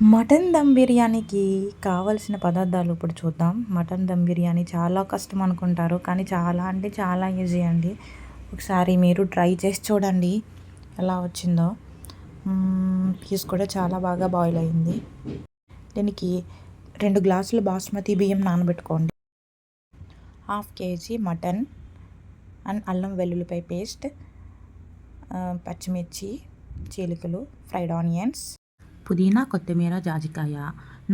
Mutton dum బిర్యానీకి కావాల్సిన పదార్థాలు ఇప్పుడు చూద్దాం. మటన్ దమ్ బిర్యానీ చాలా కష్టం అనుకుంటారు, కానీ చాలా అంటే చాలా ఈజీ అండి. ఒకసారి మీరు ట్రై చేసి చూడండి ఎలా వచ్చిందో. పీస్ కూడా చాలా బాగా బాయిల్ అయింది. దీనికి 2 గ్లాసులు బాస్మతి బియ్యం నానబెట్టుకోండి. 1/2 కేజీ మటన్ అండ్ అల్లం వెల్లుల్లిపాయ పేస్ట్, పచ్చిమిర్చి చీలికలు, ఫ్రైడ్ ఆనియన్స్, పుదీనా, కొత్తిమీర, జాజికాయ,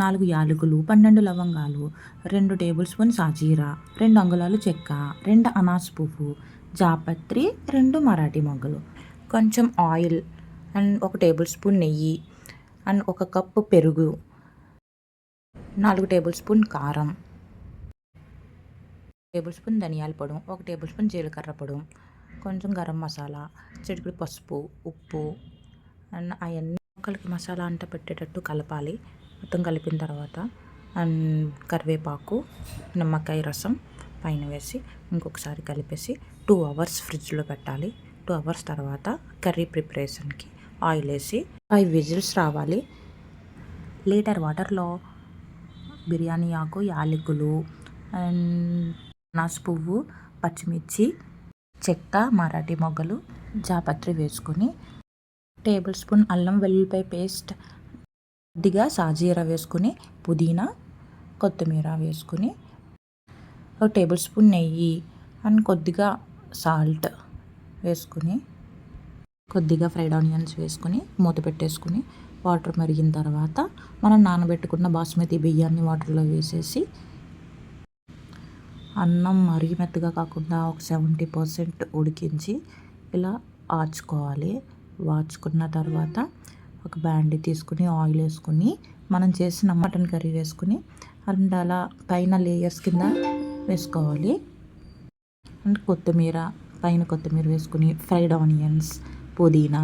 4 యాలకులు, 12 లవంగాలు, 2 టేబుల్ స్పూన్ సాజీరా, 2 అంగుళాలు చెక్క, 2 అనాస్ పువ్వు, జాపత్రి, 2 మరాఠీ మొగ్గలు, కొంచెం ఆయిల్ అండ్ 1 టేబుల్ స్పూన్ నెయ్యి అండ్ 1 కప్పు పెరుగు, 4 టేబుల్ స్పూన్ కారం, టేబుల్ స్పూన్ ధనియాల పొడి, 1 టేబుల్ స్పూన్ జీలకర్ర పొడి, కొంచెం గరం మసాలా, చిటికెడు పసుపు, ఉప్పు అండ్ అవన్నీ ముక్కలకి మసాలా అంతా పెట్టేటట్టు కలపాలి. మొత్తం కలిపిన తర్వాత అండ్ కరివేపాకు, నిమ్మకాయ రసం పైన వేసి ఇంకొకసారి కలిపేసి 2 అవర్స్ ఫ్రిడ్జ్లో పెట్టాలి. 2 అవర్స్ తర్వాత కర్రీ ప్రిపరేషన్కి ఆయిల్ వేసి 5 విజిల్స్ రావాలి. లీటర్ వాటర్లో బిర్యానీ ఆకు, యాలకులు అండ్ అనాస పువ్వు, పచ్చిమిర్చి, చెక్క, మరాఠీ మొగ్గలు, జాపత్రి వేసుకొని టేబుల్ స్పూన్ అల్లం వెల్లుల్లిపాయ పేస్ట్, కొద్దిగా సాజీరా వేసుకుని, పుదీనా, కొత్తిమీర వేసుకుని, 1 టేబుల్ స్పూన్ నెయ్యి అండ్ కొద్దిగా సాల్ట్ వేసుకుని, కొద్దిగా ఫ్రైడ్ ఆనియన్స్ వేసుకుని మూత పెట్టేసుకుని వాటర్ మరిగిన తర్వాత మనం నానబెట్టుకున్న బాస్మతి బియ్యాన్ని వాటర్లో వేసేసి అన్నం మరీ మెత్తగా కాకుండా ఒక 70% ఉడికించి ఇలా ఆచుకోవాలి. వాచుకున్న తర్వాత ఒక బాండీ తీసుకుని ఆయిల్ వేసుకుని మనం చేసిన మటన్ కర్రీ వేసుకుని అండ్ అలా పైన లేయర్స్ కింద వేసుకోవాలి. అండ్ పైన కొత్తిమీర వేసుకుని ఫ్రైడ్ ఆనియన్స్, పుదీనా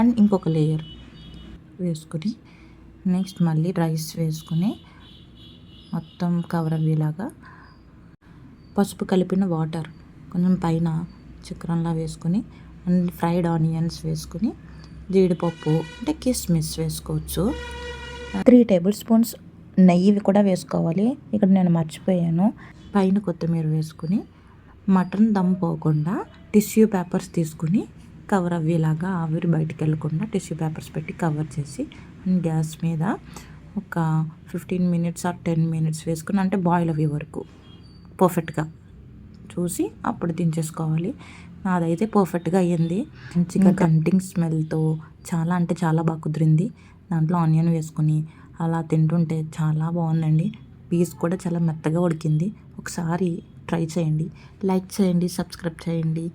అండ్ ఇంకొక లేయర్ వేసుకుని నెక్స్ట్ మళ్ళీ రైస్ వేసుకుని మొత్తం కవర్ అయ్యేలాగా పసుపు కలిపిన వాటర్ కొంచెం పైన చక్రంలా వేసుకుని అండ్ ఫ్రైడ్ ఆనియన్స్ వేసుకుని జీడిపప్పు అంటే కిస్మిస్ వేసుకోవచ్చు. 3 టేబుల్ స్పూన్స్ నెయ్యి కూడా వేసుకోవాలి. ఇక్కడ నేను మర్చిపోయాను. పైన కొత్తిమీర వేసుకుని మటన్ దమ్ పోకుండా టిష్యూ పేపర్స్ తీసుకుని కవర్ అయ్యేలాగా ఆవిరి బయటికి వెళ్ళకుండా టిష్యూ పేపర్స్ పెట్టి కవర్ చేసి గ్యాస్ మీద ఒక 15 మినిట్స్ ఆర్ 10 మినిట్స్ వేసుకుని అంటే బాయిల్ అయ్యే వరకు పర్ఫెక్ట్గా చూసి అప్పుడు దించేసుకోవాలి. నాదైతే పర్ఫెక్ట్గా అయ్యింది. మంచిగా కంటింగ్ స్మెల్తో చాలా అంటే చాలా బాగా కుదిరింది. దాంట్లో ఆనియన్ వేసుకుని అలా తింటుంటే చాలా బాగుందండి. పీస్ కూడా చాలా మెత్తగా ఉడికింది. ఒకసారి ట్రై చేయండి, లైక్ చేయండి, సబ్స్క్రైబ్ చేయండి.